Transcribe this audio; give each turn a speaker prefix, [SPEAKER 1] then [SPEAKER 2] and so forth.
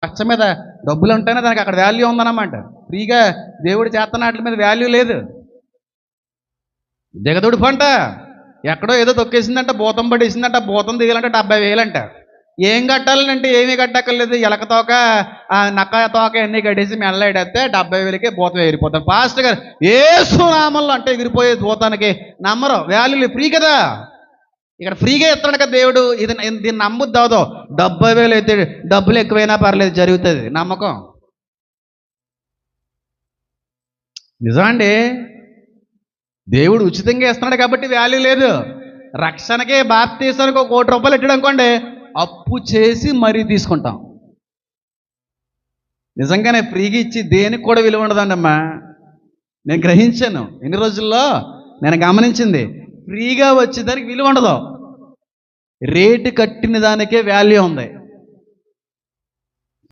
[SPEAKER 1] రక్ష మీద డబ్బులు ఉంటేనే దానికి అక్కడ వాల్యూ ఉందన్నమాట. ఫ్రీగా దేవుడు చేస్తున్న వాటి మీద వాల్యూ లేదు. దిగదుడి పంట ఎక్కడో ఏదో తొక్కేసిందంట, భూతం పడేసిందంట, భూతం దిగాలంటే 70,000 అంట. ఏం కట్టాలంటే ఏమీ కట్టక్కర్లేదు, ఎలక తోక నక్క తోక అన్నీ కట్టేసి మెల్ల ఎడేస్తే 70,000కే భూతం ఎగిరిపోతాడు. పాస్టర్ గారు యేసు నామంలో అంటే ఎగిరిపోయే భూతానికి నమ్మరు, వాల్యూ ఫ్రీ కదా. ఇక్కడ ఫ్రీగా ఇస్తాడు కదా దేవుడు. దీన్ని నమ్ముద్ది అవదో. 70,000 అయితే డబ్బులు ఎక్కువైనా పర్లేదు, జరుగుతుంది నమ్మకం. నిజమండి, దేవుడు ఉచితంగా ఇస్తున్నాడు కాబట్టి వాల్యూ లేదు. రక్షణకే బాప్తీసానికి ₹1,00,00,000 ఇట్టడం అనుకోండి, అప్పు చేసి మరీ తీసుకుంటాం. నిజంగానే ఫ్రీగా ఇచ్చి దేనికి కూడా విలువ ఉండదండి అమ్మా. నేను గ్రహించాను ఎన్ని రోజుల్లో, నేను గమనించింది, ఫ్రీగా వచ్చేదానికి విలువ ఉండదు, రేటు కట్టిన దానికే వాల్యూ ఉంది.